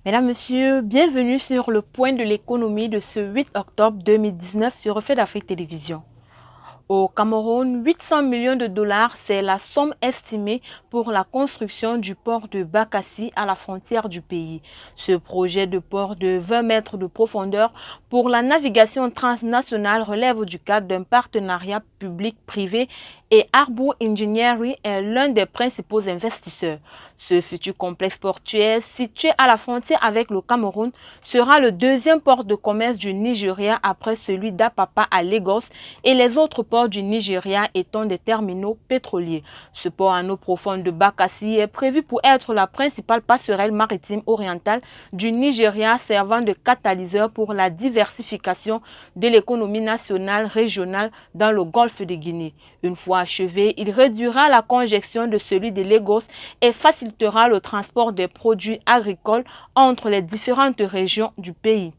Mesdames, Messieurs, bienvenue sur le point de l'économie de ce 8 octobre 2019 sur Reflet d'Afrique Télévision. Au Cameroun, 800 millions de dollars, c'est la somme estimée pour la construction du port de Bakassi à la frontière du pays. Ce projet de port de 20 mètres de profondeur pour la navigation transnationale relève du cadre d'un partenariat public-privé et Arbour Engineering est l'un des principaux investisseurs. Ce futur complexe portuaire, situé à la frontière avec le Cameroun, sera le deuxième port de commerce du Nigeria après celui d'Apapa à Lagos et les autres ports du Nigeria étant des terminaux pétroliers. Ce port en eau profonde de Bakassi est prévu pour être la principale passerelle maritime orientale du Nigeria, servant de catalyseur pour la diversification de l'économie nationale régionale dans le golfe de Guinée. Une fois achevé, il réduira la congestion de celui de Lagos et facilitera le transport des produits agricoles entre les différentes régions du pays.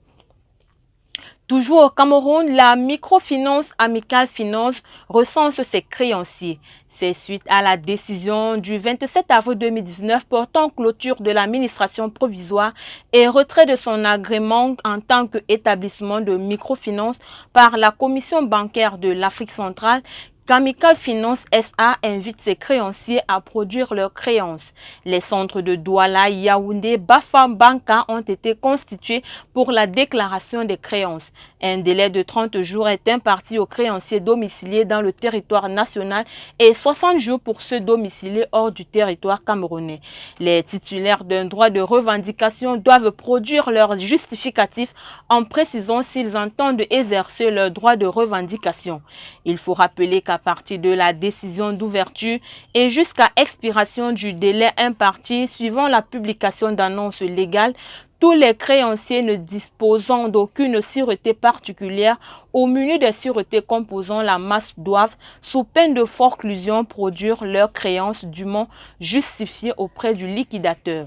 Toujours au Cameroun, la microfinance Amical Finance recense ses créanciers. C'est suite à la décision du 27 avril 2019 portant clôture de l'administration provisoire et retrait de son agrément en tant qu'établissement de microfinance par la Commission bancaire de l'Afrique centrale qu'Amical Finance SA invite ses créanciers à produire leurs créances. Les centres de Douala, Yaoundé, Bafam, Banka ont été constitués pour la déclaration des créances. Un délai de 30 jours est imparti aux créanciers domiciliés dans le territoire national et 60 jours pour ceux domiciliés hors du territoire camerounais. Les titulaires d'un droit de revendication doivent produire leur justificatif en précisant s'ils entendent exercer leur droit de revendication. Il faut rappeler qu'à partir de la décision d'ouverture et jusqu'à expiration du délai imparti suivant la publication d'annonces légales, tous les créanciers ne disposant d'aucune sûreté particulière au menu des sûretés composant la masse doivent, sous peine de forclusion, produire leurs créances dûment justifiées auprès du liquidateur.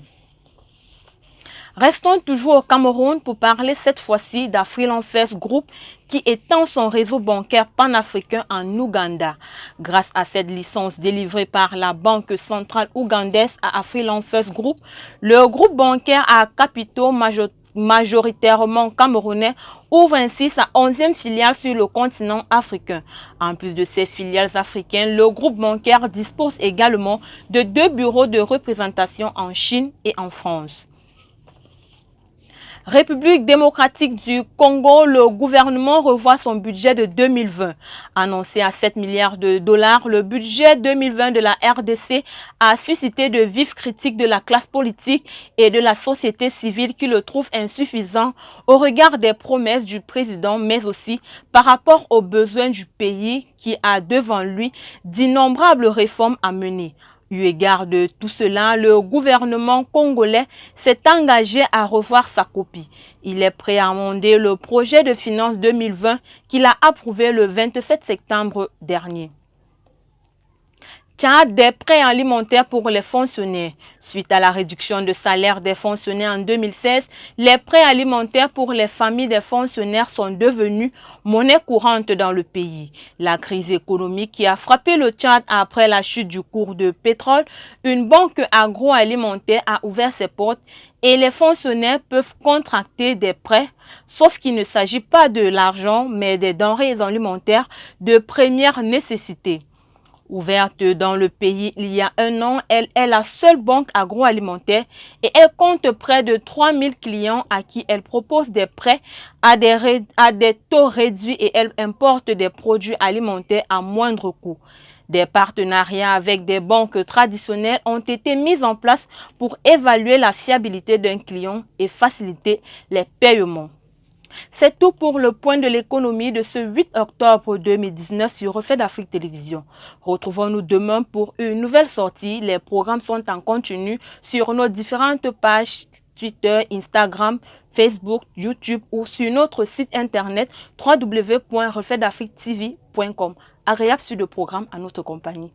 Restons toujours au Cameroun pour parler cette fois-ci d'Afrilanfest Group qui étend son réseau bancaire panafricain en Ouganda. Grâce à cette licence délivrée par la Banque centrale ougandaise à Afrilanfest Group, le groupe bancaire à capitaux majoritairement camerounais ouvre ainsi sa 11e filiale sur le continent africain. En plus de ses filiales africaines, le groupe bancaire dispose également de 2 bureaux de représentation en Chine et en France. République démocratique du Congo, le gouvernement revoit son budget de 2020. Annoncé à 7 milliards de dollars, le budget 2020 de la RDC a suscité de vives critiques de la classe politique et de la société civile qui le trouvent insuffisant au regard des promesses du président, mais aussi par rapport aux besoins du pays qui a devant lui d'innombrables réformes à mener. Eu égard de tout cela, le gouvernement congolais s'est engagé à revoir sa copie. Il est prêt à amender le projet de finances 2020 qu'il a approuvé le 27 septembre dernier. Tchad, des prêts alimentaires pour les fonctionnaires. Suite à la réduction de salaire des fonctionnaires en 2016, les prêts alimentaires pour les familles des fonctionnaires sont devenus monnaie courante dans le pays. La crise économique qui a frappé le Tchad après la chute du cours de pétrole, une banque agroalimentaire a ouvert ses portes et les fonctionnaires peuvent contracter des prêts, sauf qu'il ne s'agit pas de l'argent, mais des denrées alimentaires de première nécessité. Ouverte dans le pays il y a un an, elle est la seule banque agroalimentaire et elle compte près de 3000 clients à qui elle propose des prêts à des taux réduits et elle importe des produits alimentaires à moindre coût. Des partenariats avec des banques traditionnelles ont été mis en place pour évaluer la fiabilité d'un client et faciliter les paiements. C'est tout pour le point de l'économie de ce 8 octobre 2019 sur Reflet d'Afrique Télévision. Retrouvons-nous demain pour une nouvelle sortie. Les programmes sont en continu sur nos différentes pages Twitter, Instagram, Facebook, YouTube ou sur notre site internet www.refletdafriquetv.com. Agréable sur le programme à notre compagnie.